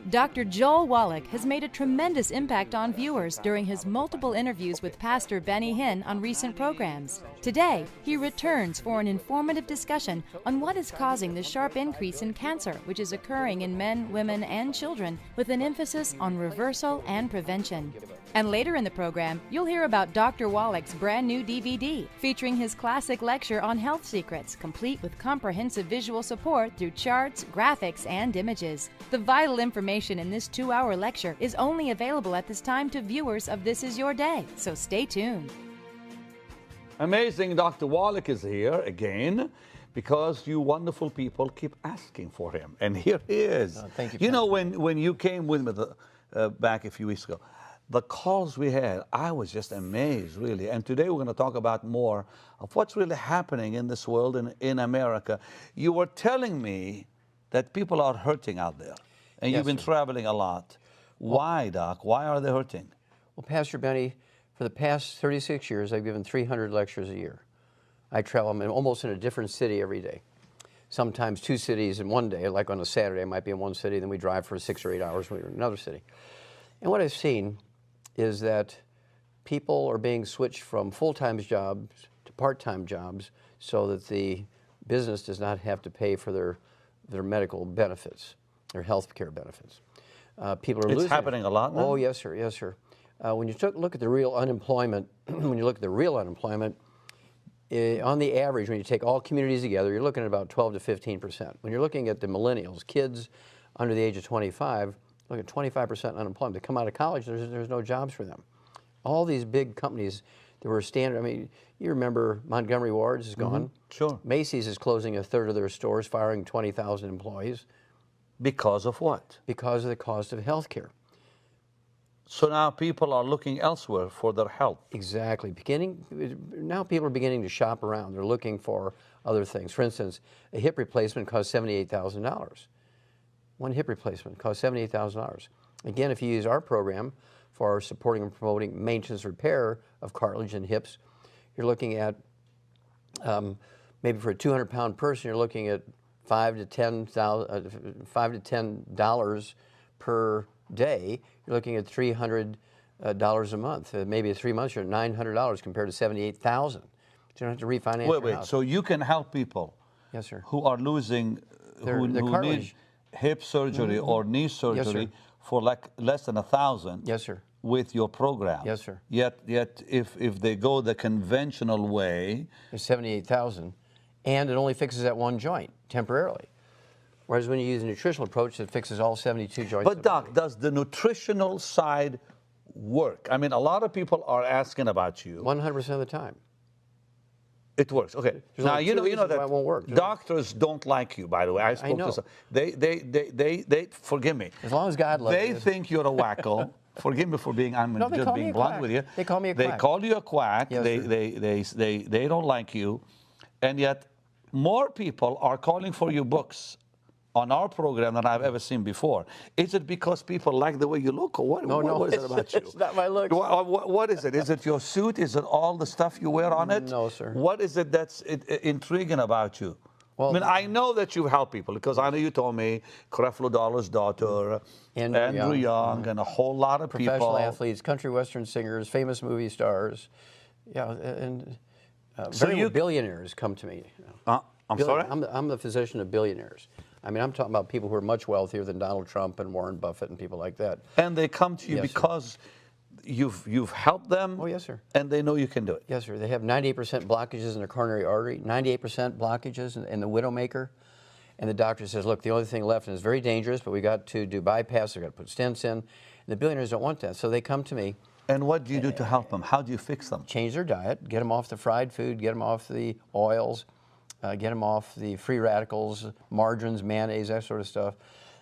Dr. Joel Wallach has made a tremendous impact on viewers during his multiple interviews with Pastor Benny Hinn on recent programs. Today, he returns for an informative discussion on what is causing the sharp increase in cancer, which is occurring in men, women, and children, with an emphasis on reversal and prevention. And later in the program, you'll hear about Dr. Wallach's brand new DVD, featuring his classic lecture on health secrets, complete with comprehensive visual support through charts, graphics, and images. The vital information in this 2-hour lecture is only available at this time to viewers of This Is Your Day, so stay tuned. Amazing, Dr. Wallach is here again because you wonderful people keep asking for him. And here he is. Thank you. You know, when you came with me back a few weeks ago, the calls we had, I was just amazed, really. And today we're going to talk about more of what's really happening in this world and in America. You were telling me that people are hurting out there, and Yes, you've been sir. traveling a lot. Why, Doc? Why are they hurting? Well, Pastor Benny, for the past 36 years, I've given 300 lectures a year. I travel, I'm almost in a different city every day. Sometimes 2 cities in one day, like on a Saturday, I might be in one city, then we drive for 6 or 8 hours, we're in another city. And what I've seen is that people are being switched from full-time jobs to part-time jobs so that the business does not have to pay for their medical benefits, their health care benefits. People are losing. It's happening a lot now? Oh, yes, sir, yes, sir. When you look at the real unemployment, on the average, when you take all communities together, you're looking at about 12 to 15%. When you're looking at the millennials, kids under the age of 25, look at 25% unemployment. They come out of college, there's no jobs for them. All these big companies that were standard, I mean, you remember Montgomery Ward's is gone. Sure. Macy's is closing 1/3 of their stores, firing 20,000 employees. Because of what? Because of the cost of health care. So now people are looking elsewhere for their health. Exactly. Now people are beginning to shop around. They're looking for other things. For instance, a hip replacement costs $78,000. One hip replacement costs $78,000. Again, if you use our program for supporting and promoting maintenance repair of cartilage and hips, you're looking at, maybe for a 200-pound person, you're looking at $5 to $10 per day. You're looking at $300 a month. Maybe 3 months, you're at $900 compared to $78,000. So you don't have to refinance your house. So you can help people Yes, sir. who are losing, Their who cartilage. need hip surgery or knee surgery for like less than $1,000. Yes, sir. With your program. Yes, sir. Yet if they go the conventional way, It's $78,000, and it only fixes that one joint temporarily. Whereas when you use a nutritional approach, it fixes all 72 joints. but Doc, does the nutritional side work? I mean, a lot of people are asking about you. 100% of the time. It works. Okay. There's Now only you two know reasons that why it won't work. doctors don't like you. By the way, I spoke know. to some. They forgive me. As long as God loves They you. think you're a wacko. Forgive me for being. I'm No, they just call me being a blunt quack. with you. They call me a They quack. call you a quack. Yes, they don't like you, and yet more people are calling for your books on our program than I've ever seen before. Is it because people like the way you look, or what? No, what is it about you? it's not my looks. What is it? Is it your suit? Is it all the stuff you wear on it? No, sir. What is it that's intriguing about you? Well, I mean, I know that you help people because I know you told me Creflo Dollar's daughter, Andrew Young, and a whole lot of Professional people. athletes, country western singers, famous movie stars. Yeah, and So very you- billionaires come to me. I'm sorry? I'm the physician of billionaires. I mean, I'm talking about people who are much wealthier than Donald Trump and Warren Buffett and people like that. And they come to you Yes, sir. because you've helped them. Oh, yes, sir. And they know you can do it. Yes, sir. They have 98% blockages in their coronary artery, 98% blockages in the widowmaker. And the doctor says, look, the only thing left, and it's very dangerous, but we got to do bypass, we got to put stents in. And the billionaires don't want that. So they come to me, And what do you do to help them? How do you fix them? change their diet, get them off the fried food, get them off the oils, get them off the free radicals, margarines, mayonnaise, that sort of stuff.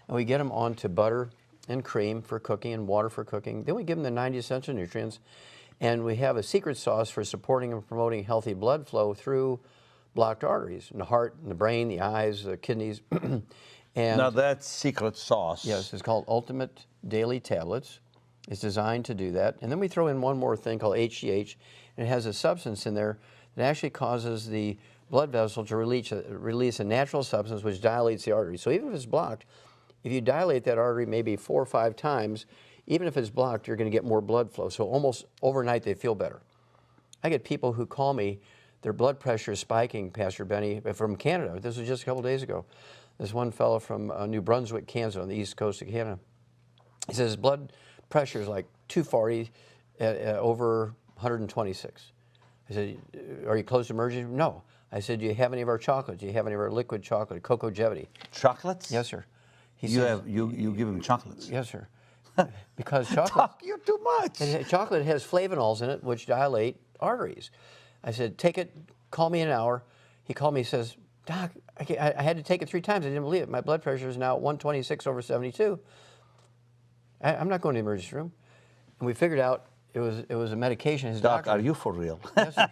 And we get them onto butter and cream for cooking and water for cooking. Then we give them the 90 essential nutrients. And we have a secret sauce for supporting and promoting healthy blood flow through blocked arteries in the heart, and the brain, the eyes, the kidneys. And Now that's secret sauce. yes, it's called Ultimate Daily Tablets. It's designed to do that. And then we throw in one more thing called HGH, and it has a substance in there that actually causes the blood vessel to release a natural substance which dilates the artery. So even if it's blocked, If you dilate that artery maybe 4 or 5 times, even if it's blocked, you're going to get more blood flow. So almost overnight, they feel better. I get people who call me, their blood pressure is spiking, Pastor Benny, from Canada. This was just a couple days ago. There's one fellow from New Brunswick, Kansas, on the east coast of Canada. He says his blood pressure is like 240 over 126. I said, are you close to emergency? No. I said, do you have any of our chocolate? Do you have any of our liquid chocolate, CAUSAS? Chocolates? Yes, sir. He You says, you give him chocolates? yes, sir. Because chocolate, You're too much. chocolate has flavonols in it, which dilate arteries. I said, take it, call me in an hour. He called me, he says, Doc, I had to take it 3 times. I didn't believe it. My blood pressure is now at 126 over 72. I'm not going to the emergency room. And we figured out it was a medication. His Doc, doctor, are you for real? yes, sir.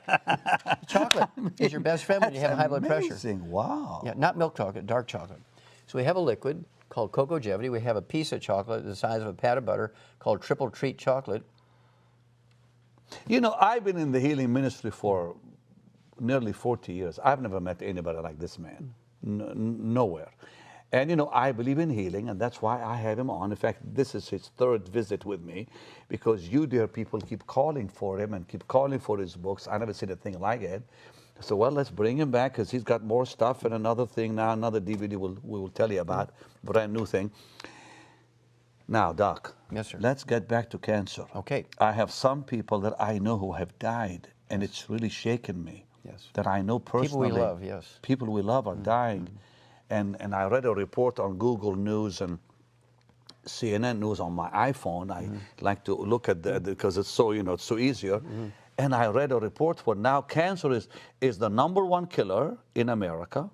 Chocolate is your best friend when you have high blood pressure. Amazing, wow. Yeah, not milk chocolate, dark chocolate. So we have a liquid called CAUSAS. We have a piece of chocolate the size of a pat of butter called triple treat chocolate. You know, I've been in the healing ministry for nearly 40 years. I've never met anybody like this man, nowhere. And, you know, I believe in healing, and that's why I have him on. In fact, this is his 3rd visit with me, because you, dear people, keep calling for him and keep calling for his books. I never seen a thing like it. So, well, let's bring him back, because he's got more stuff and another thing now, another DVD we will tell you about, brand new thing. Now, Doc. Yes, sir. Let's get back to cancer. Okay. I have some people that I know who have died, and it's really shaken me. Yes. That I know personally. People we love, yes. People we love are dying. And I read a report on Google News and CNN News on my iPhone. I like to look at that because it's so, you know, it's so easier. And I read a report where now cancer is the #1 killer in America.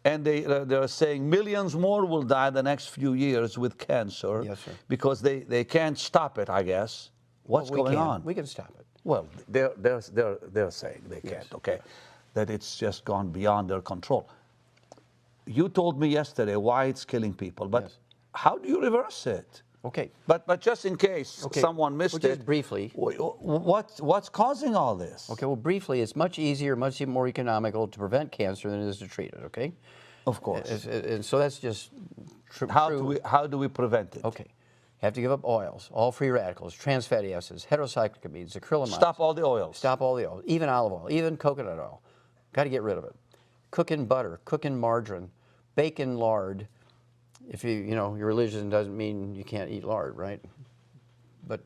And they're saying millions more will die the next few years with cancer. Yes, sir. Because they can't stop it, I guess. What's going on? We can stop it. Well, they're saying they can't, Yes. okay? That it's just gone beyond their control. You told me yesterday why it's killing people, but Yes. how do you reverse it? Okay. But just in case someone missed Well, it, just briefly. what's causing all this? Okay, well, briefly, it's much easier, much more economical to prevent cancer than it is to treat it, okay? Of course. And so that's just true. How do we prevent it? Okay. You have to give up oils, all free radicals, trans fatty acids, heterocyclic amines, acrylamides. Stop all the oils. Stop all the oils, even olive oil, even coconut oil. Got to get rid of it. Cook in butter, cook in margarine, bake in lard. If you know, your religion doesn't mean you can't eat lard, right? But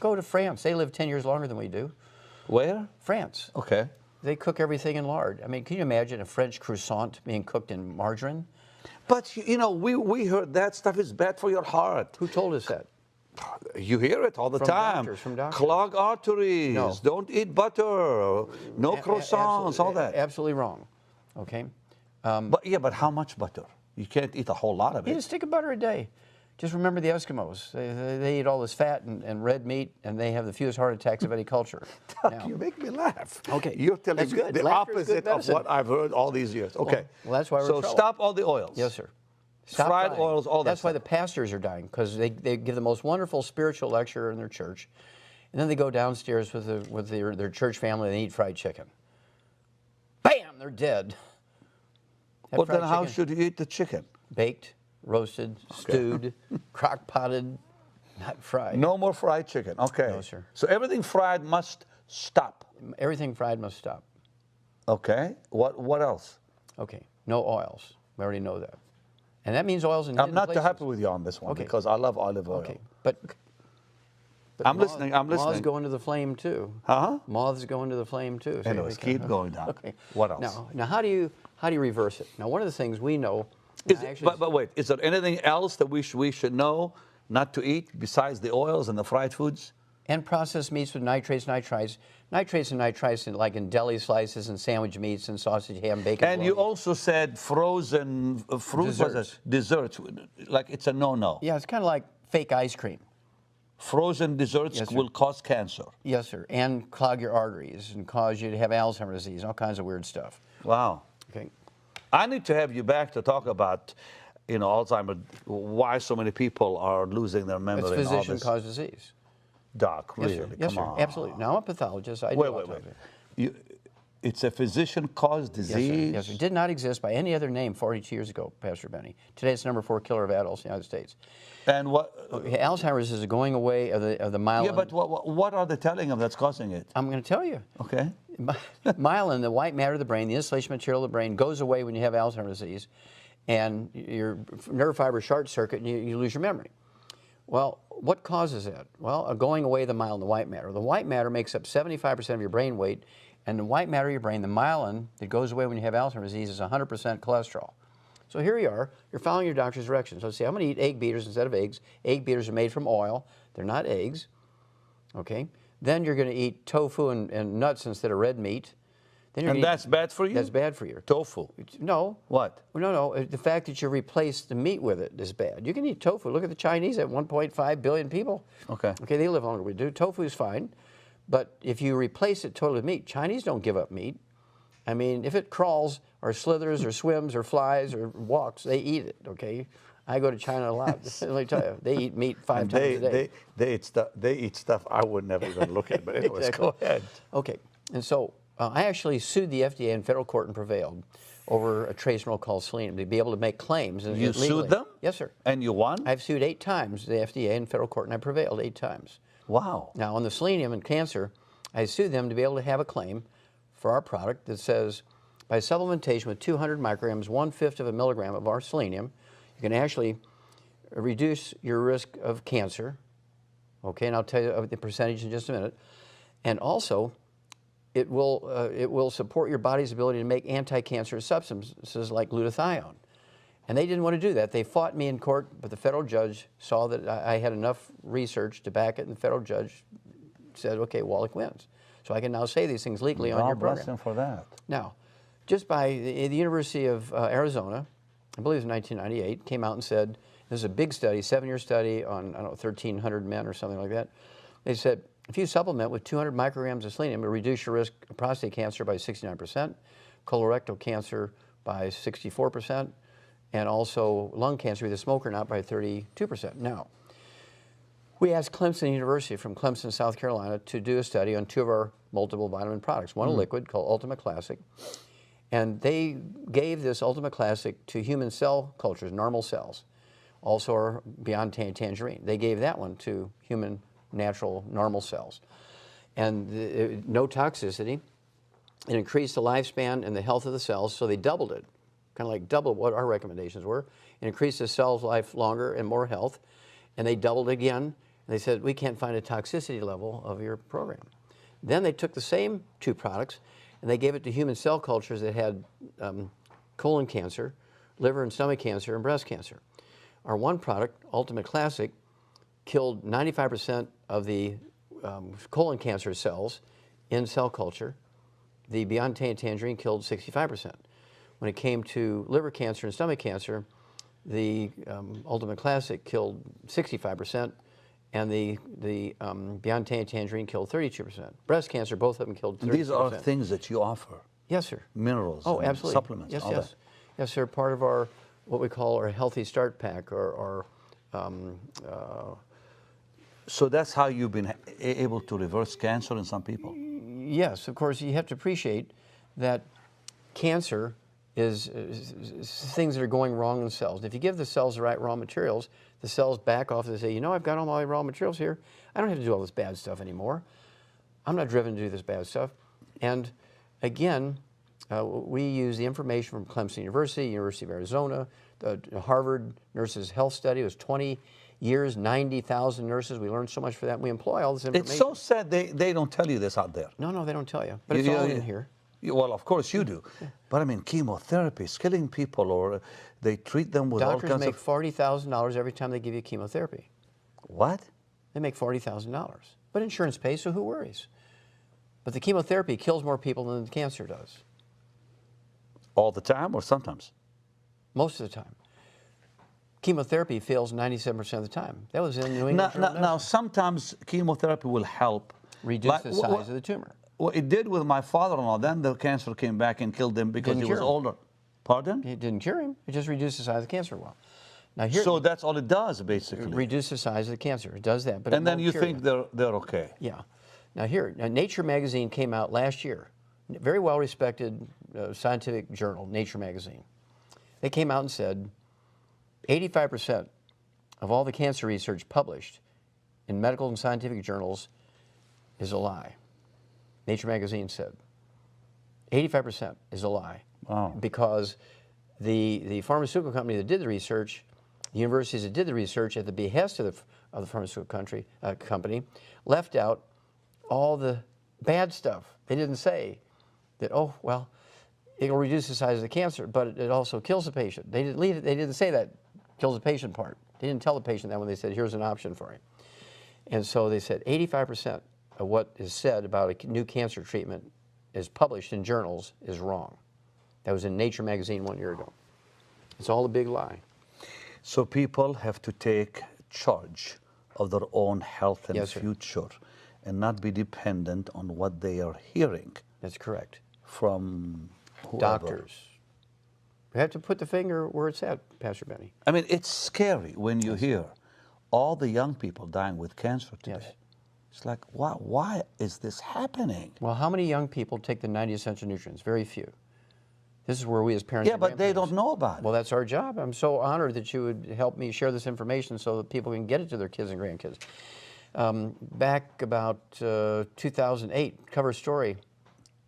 go to France. They live 10 years longer than we do. Where? France. Okay. They cook everything in lard. I mean, can you imagine a French croissant being cooked in margarine? But, you know, we heard that stuff is bad for your heart. Who told us that? You hear it all the From time. doctors, from doctors. Clog arteries. No. Don't eat butter. No croissants. All that. Absolutely wrong. Okay. But how much butter? You can't eat a whole lot of Eat it. a stick of butter a day. Just remember the Eskimos. They eat all this fat and red meat, and they have the fewest heart attacks of any culture. Now, You make me laugh. Okay. You're telling That's me good. the Laughter is good opposite of medicine. what I've heard all these years. Okay. Well, that's why we're in So trouble. stop all the oils. yes, sir. Stop Fried dying. oils, all that That's why stuff. the pastors are dying, because they give the most wonderful spiritual lecture in their church, and then they go downstairs with their church family and they eat fried chicken. Bam! They're dead. That Well, then fried how chicken, should you eat the chicken? baked, roasted, stewed, crock-potted, not fried. No more fried chicken. Okay. No, sir. So everything fried must stop. Everything fried must stop. Okay. What else? Okay, no oils. We already know that. And that means oils in I'm hidden not too places. happy with you on this one Okay. because I love olive oil. Okay, but I'm moths- listening. I'm listening. Moths go into the flame too. Huh? Moths go into the flame too. So Anyways, we can- keep going down. Okay. What else? Now how do you reverse it? Now, one of the things we know. Is I it, actually- but wait, is there anything else that we should know not to eat besides the oils and the fried foods? and processed meats with nitrates, nitrites and nitrites, like in deli slices and sandwich meats and sausage, ham, bacon. And you bologna. also said frozen fruit, Desserts. desserts, like it's a no-no. Yeah, it's kind of like fake ice cream. Frozen desserts Yes, sir. will cause cancer. Yes, sir, and clog your arteries and cause you to have Alzheimer's disease, all kinds of weird stuff. Wow. Okay. I need to have you back to talk about, Alzheimer's, why so many people are losing their memory It's and all this. physician-caused disease. Doc, Yes, really, sir. Yes, come sir. on. Absolutely. Now, I'm a pathologist. I do Wait. autopsy. It's a physician-caused disease? Yes, sir. It did not exist by any other name 42 years ago, Pastor Benny. Today it's number 4 killer of adults in the United States. And what? Okay, Alzheimer's is a going away of the myelin. Yeah, but what are they telling them that's causing it? I'm going to tell you. Okay. Myelin, the white matter of the brain, the insulation material of the brain, goes away when you have Alzheimer's disease, and your nerve fibers short circuit, and you lose your memory. Well, what causes that? Well, a going away of the myelin, the white matter. The white matter makes up 75% of your brain weight, and the white matter of your brain, the myelin that goes away when you have Alzheimer's disease, is 100% cholesterol. So here you are, you're following your doctor's directions. So say, I'm going to eat egg beaters instead of eggs. Egg beaters are made from oil. They're not eggs. Okay? Then you're going to eat tofu and nuts instead of red meat. Then And that's bad for you? That's bad for you. Tofu? No. What? No. The fact that you replace the meat with it is bad. You can eat tofu. Look at the Chinese at 1.5 billion people. Okay. Okay, they live longer than we do. Tofu is fine. But if you replace it totally with meat, Chinese don't give up meat. I mean, if it crawls or slithers or swims or flies or walks, they eat it, okay? I go to China a lot. Let me tell you, they eat meat 5 times a day. They eat stuff I would never even look at, but anyways, Exactly. go ahead. Okay, and so I actually sued the FDA in federal court and prevailed over a trace mineral called selenium to be able to make claims. You legally. sued them? Yes, sir. And you won? I've sued 8 times the FDA in federal court, and I prevailed 8 times. Wow. Now, on the selenium and cancer, I sued them to be able to have a claim for our product that says, by supplementation with 200 micrograms, 1/5 of a milligram of our selenium, you can actually reduce your risk of cancer. Okay, and I'll tell you the percentage in just a minute. And also, it will support your body's ability to make anti-cancerous substances like glutathione. And they didn't want to do that. They fought me in court, but the federal judge saw that I had enough research to back it, and the federal judge said, okay, Wallach wins. So I can now say these things legally on your program. God bless him for that. Now, just by the University of Arizona, I believe it was 1998, came out and said, this is a big study, 7-year study on, I don't know, 1,300 men or something like that. They said, if you supplement with 200 micrograms of selenium, it will reduce your risk of prostate cancer by 69%, colorectal cancer by 64%, and also lung cancer, either smoke or not, by 32%. Now, we asked Clemson University from Clemson, South Carolina, to do a study on 2 of our multiple vitamin products. One a liquid called Ultimate Classic, and they gave this Ultimate Classic to human cell cultures, normal cells, also our Beyond Tangerine. They gave that one to human, natural, normal cells. And no toxicity. It increased the lifespan and the health of the cells, so they doubled it, kind of like doubled what our recommendations were. It increased the cell's life longer and more health, and they doubled again. And they said, we can't find a toxicity level of your program. Then they took the same 2 products, and they gave it to human cell cultures that had colon cancer, liver and stomach cancer, and breast cancer. Our one product, Ultimate Classic, killed 95% of the colon cancer cells in cell culture. The Beyond Tangerine killed 65%. When it came to liver cancer and stomach cancer, the Ultimate Classic killed 65%, and the Beyond Tangerine killed 32%. Breast cancer, both of them killed 32%. These are things that you offer? Yes, sir. Minerals, oh, absolutely. Supplements, yes, all yes. that? Yes, sir. Part of our, what we call our Healthy Start Pack, or so that's how you've been able to reverse cancer in some people? Yes, of course, you have to appreciate that cancer is things that are going wrong in cells. If you give the cells the right raw materials, the cells back off and they say, you know, I've got all my raw materials here. I don't have to do all this bad stuff anymore. I'm not driven to do this bad stuff. And again, we use the information from Clemson University, University of Arizona, the Harvard Nurses Health Study. It was 20 years, 90,000 nurses. We learned so much for that. We employ all this information. It's so sad they don't tell you this out there. No, they don't tell you. But it's all in here. Well, of course you do. But I mean, chemotherapy is killing people, or they treat them with all kinds of... Doctors make $40,000 every time they give you chemotherapy. What? They make $40,000. But insurance pays, so who worries? But the chemotherapy kills more people than the cancer does. All the time or sometimes? Most of the time. Chemotherapy fails 97% of the time. That was in New England Journal of Medicine. Now, sometimes chemotherapy will help. Reduce the size of the tumor. Well, it did with my father-in-law. Then the cancer came back and killed him because he was older. Pardon? It didn't cure him. It just reduced the size of the cancer. Well, now here. So that's all it does, basically. Reduce the size of the cancer. It does that. But and then you think they're okay. Yeah. Now here, Nature magazine came out last year, very well-respected scientific journal, Nature magazine. They came out and said 85% of all the cancer research published in medical and scientific journals is a lie. Nature magazine said 85% is a lie. Wow. Because the pharmaceutical company that did the research, the universities that did the research at the behest of the pharmaceutical company, left out all the bad stuff. They didn't say that, oh, well, it will reduce the size of the cancer, but it also kills the patient. They didn't say that kills the patient part. They didn't tell the patient that when they said, here's an option for him. And so they said 85% of what is said about a new cancer treatment is published in journals is wrong. That was in Nature magazine 1 year ago. It's all a big lie. So people have to take charge of their own health and Yes, sir. future and not be dependent on what they are hearing That's correct. from whoever. Doctors. We have to put the finger where it's at, Pastor Benny. I mean, it's scary when you hear all the young people dying with cancer today. Yes. It's like, why is this happening? Well, how many young people take the 90 essential nutrients? Very few. This is where we as parents... Yeah, but they don't know about Well, it. that's our job. I'm so honored that you would help me share this information so that people can get it to their kids and grandkids. Back about 2008, cover story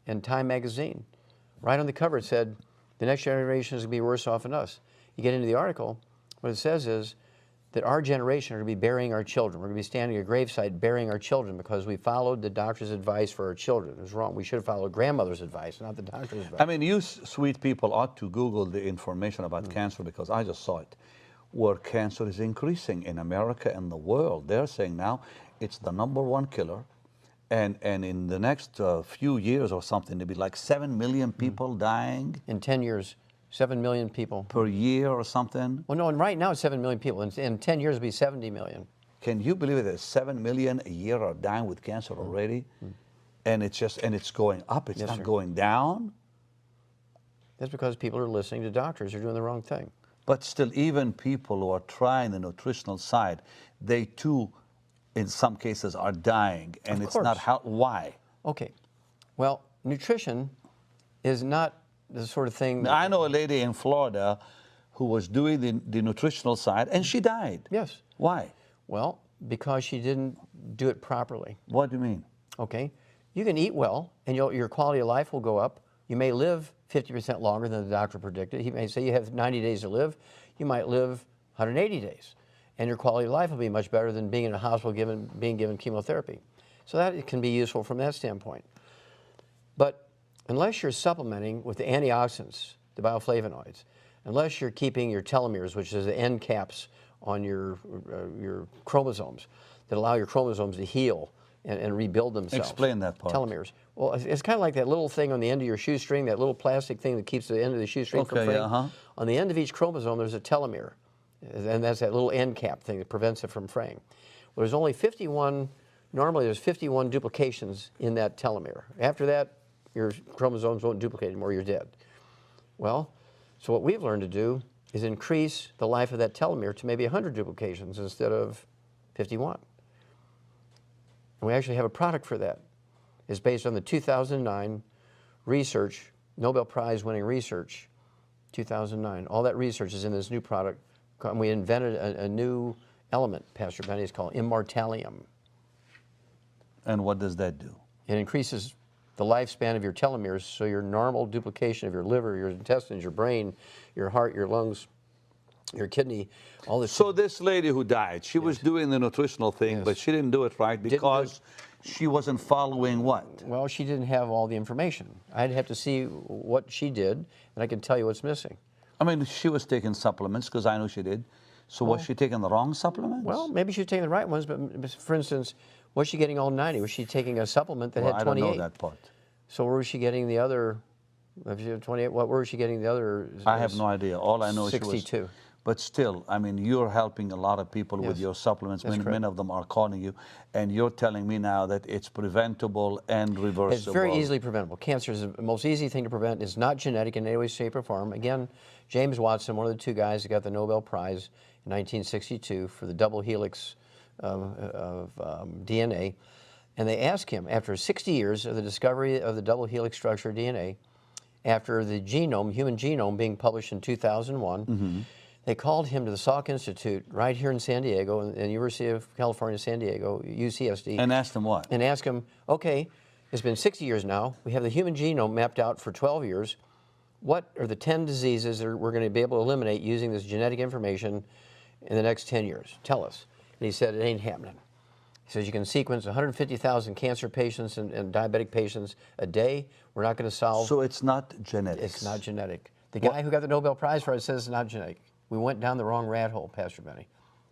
in Time magazine. Right on the cover it said, the next generation is going to be worse off than us. You get into the article, what it says is that our generation are going to be burying our children. We're going to be standing at a gravesite burying our children because we followed the doctor's advice for our children. It was wrong. We should have followed grandmother's advice, not the doctor's advice. I mean, you sweet people ought to Google the information about cancer, because I just saw it, where cancer is increasing in America and the world. They're saying now it's the #1 killer. And in the next few years or something, there'll be like 7 million people dying In 10 years, 7 million people. per year or something. Well, no, and right now it's 7 million people. In 10 years, it'll be 70 million. Can you believe it? That 7 million a year are dying with cancer already? And it's going up, it's Yes, not sir. going down. That's because people are listening to doctors who are doing the wrong thing. But still, even people who are trying the nutritional side, they too, in some cases, are dying. And Of it's not course. why? Okay. Well, nutrition is not the sort of thing that... I know a lady in Florida who was doing the nutritional side, and she died. Yes. Why? Well, because she didn't do it properly. What do you mean? Okay. You can eat well, and your quality of life will go up. You may live 50% longer than the doctor predicted. He may say you have 90 days to live. You might live 180 days. And your quality of life will be much better than being in a hospital being given chemotherapy. So that can be useful from that standpoint. But unless you're supplementing with the antioxidants, the bioflavonoids, unless you're keeping your telomeres, which is the end caps on your chromosomes that allow your chromosomes to heal and rebuild themselves. Explain that part. Telomeres. Well, it's kind of like that little thing on the end of your shoestring, that little plastic thing that keeps the end of the shoestring from fraying. On the end of each chromosome, there's a telomere. And that's that little end cap thing that prevents it from fraying. Well, there's only 51, normally there's 51 duplications in that telomere. After that, your chromosomes won't duplicate anymore, you're dead. Well, so what we've learned to do is increase the life of that telomere to maybe 100 duplications instead of 51. And we actually have a product for that. It's based on the 2009 research, Nobel Prize winning research, 2009. All that research is in this new product. And we invented a new element, Pastor Benny, it's called immortalium. And what does that do? It increases the lifespan of your telomeres, so your normal duplication of your liver, your intestines, your brain, your heart, your lungs, your kidney, all this. So this lady who died, she was doing the nutritional thing, but she didn't do it right because she wasn't following what? Well, she didn't have all the information. I'd have to see what she did, and I can tell you what's missing. I mean, she was taking supplements, because I know she did. So was she taking the wrong supplements? Well, maybe she was taking the right ones, but for instance, was she getting all 90? Was she taking a supplement that had 28? I don't know that part. So where was she getting the other, if she had 28, where was she getting the other? I have no idea. All I know is 62. She was, but still, I mean, you're helping a lot of people with your supplements. Many of them are calling you, and you're telling me now that it's preventable and reversible. It's very easily preventable. Cancer is the most easy thing to prevent. It's not genetic in any way, shape, or form. Again, James Watson, one of the two guys that got the Nobel Prize in 1962 for the double helix of DNA, And they asked him, after 60 years of the discovery of the double helix structure of DNA, after the genome, human genome, being published in 2001, they called him to the Salk Institute right here in San Diego, in the University of California, San Diego, UCSD. And asked him what? And asked him, okay, it's been 60 years now. We have the human genome mapped out for 12 years. What are the 10 diseases that we're going to be able to eliminate using this genetic information in the next 10 years? Tell us. And he said, it ain't happening. He says, you can sequence 150,000 cancer patients and diabetic patients a day. We're not going to solve. So it's not genetic. It's not genetic. The guy who got the Nobel Prize for it says it's not genetic. We went down the wrong rat hole, Pastor Benny.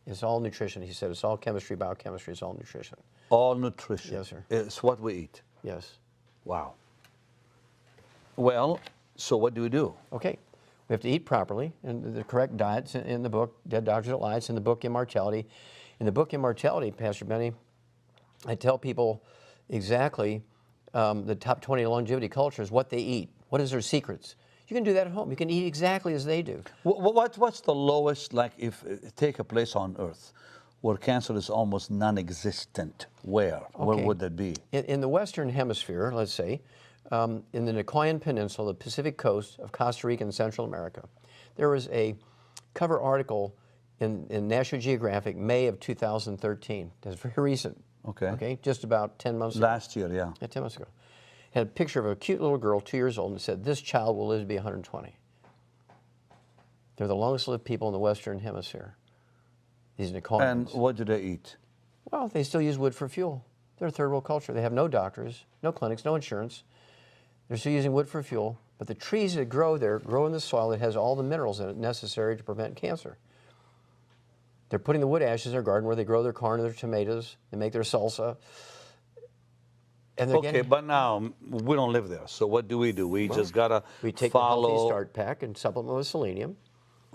It's all nutrition. He said it's all chemistry, biochemistry. It's all nutrition. All nutrition. Yes, sir. It's what we eat. Yes. Wow. Well, so what do we do? Okay. We have to eat properly, and the correct diets in the book, Dead Doctors Don't Lie. It's in the book Immortality. In the book Immortality, Pastor Benny, I tell people exactly the top 20 longevity cultures, what they eat, what is their secrets. You can do that at home. You can eat exactly as they do. What's the lowest, like if take a place on Earth where cancer is almost non-existent? Where? Okay. Where would that be? In the Western Hemisphere, let's say, in the Nicoyan Peninsula, the Pacific coast of Costa Rica and Central America, there was a cover article in National Geographic, May of 2013. That's very recent. Okay. Okay, just about 10 months ago. Last year, yeah. Yeah, 10 months ago. Had a picture of a cute little girl, 2 years old, and said, this child will live to be 120. They're the longest lived people in the Western Hemisphere, these Nicoyans. And what do they eat? Well, they still use wood for fuel. They're a third world culture. They have no doctors, no clinics, no insurance. They're still using wood for fuel, but the trees that grow there grow in the soil that has all the minerals in it necessary to prevent cancer. They're putting the wood ashes in their garden where they grow their corn and their tomatoes. They make their salsa. And they're Okay, but now we don't live there. So what do? We just gotta we take follow. the Healthy Start Pack and supplement with selenium.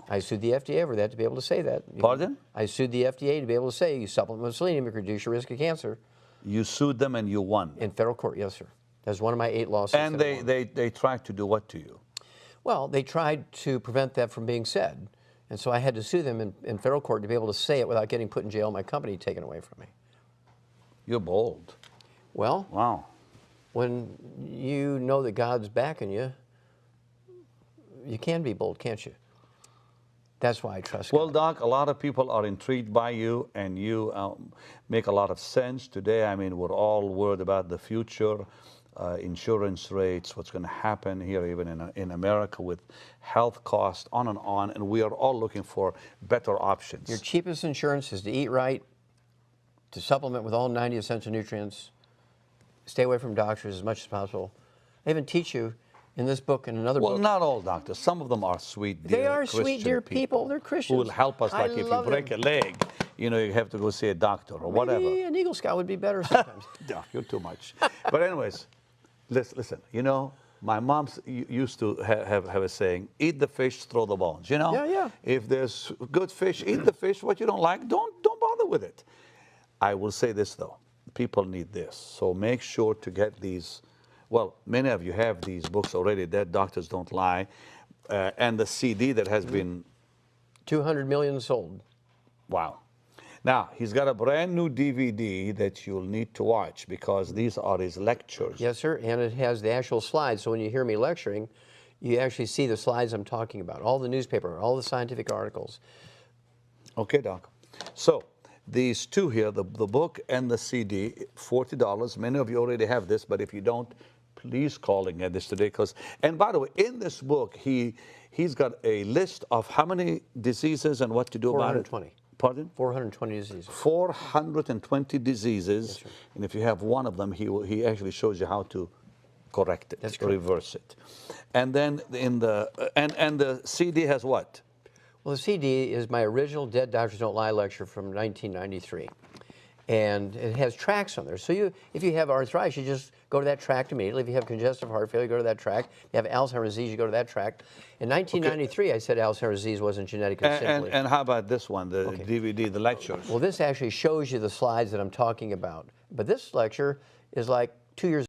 I sued the FDA over that to be able to say that. Pardon? I sued the FDA to be able to say you supplement with selenium, you reduce your risk of cancer. You sued them and you won. In federal court, yes, sir. That's one of my 8 lawsuits. And they tried to do what to you? Well, they tried to prevent that from being said. And so I had to sue them in federal court to be able to say it without getting put in jail and my company taken away from me. You're bold. Well, Wow. when you know that God's backing you, you can be bold, can't you? That's why I trust Well, God. Doc, a lot of people are intrigued by you, and you make a lot of sense today. I mean, we're all worried about the future, insurance rates, what's going to happen here, even in America, with health costs, on, and we are all looking for better options. Your cheapest insurance is to eat right, to supplement with all 90 essential nutrients, stay away from doctors as much as possible. I even teach you in this book and another book. Well, not all doctors. Some of them are sweet, dear They are Christian sweet, dear people. They're Christians. who will help us. I Like if you love break them. a leg, you know, you have to go see a doctor or whatever. Maybe an Eagle Scout would be better sometimes. Doc, you're too much. But anyways, listen. You know, my mom used to have a saying: "Eat the fish, throw the bones." You know. Yeah, yeah. If there's good fish, eat the fish. What you don't like, don't bother with it. I will say this though: people need this, so make sure to get these. Well, many of you have these books already, Dead Doctors Don't Lie, and the CD that has been... 200 million sold. Wow. Now, he's got a brand new DVD that you'll need to watch because these are his lectures. Yes, sir, and it has the actual slides, so when you hear me lecturing, you actually see the slides I'm talking about, all the newspaper, all the scientific articles. Okay, Doc. So, these two here, the book and the CD, $40. Many of you already have this, but if you don't, please call and get this today. And by the way, in this book, he's got a list of how many diseases and what to do about it. 420. Pardon? 420 diseases. 420 diseases, Yes, and if you have one of them, he actually shows you how to correct it, That's correct. reverse it. And then and the CD has what? Well, the CD is my original Dead Doctors Don't Lie lecture from 1993. And it has tracks on there. So if you have arthritis, you just go to that track immediately. If you have congestive heart failure, you go to that track. If you have Alzheimer's disease, you go to that track. In 1993, I said Alzheimer's disease wasn't genetic. And how about this one, the DVD, the lectures? Well, this actually shows you the slides that I'm talking about. But this lecture is like 2 years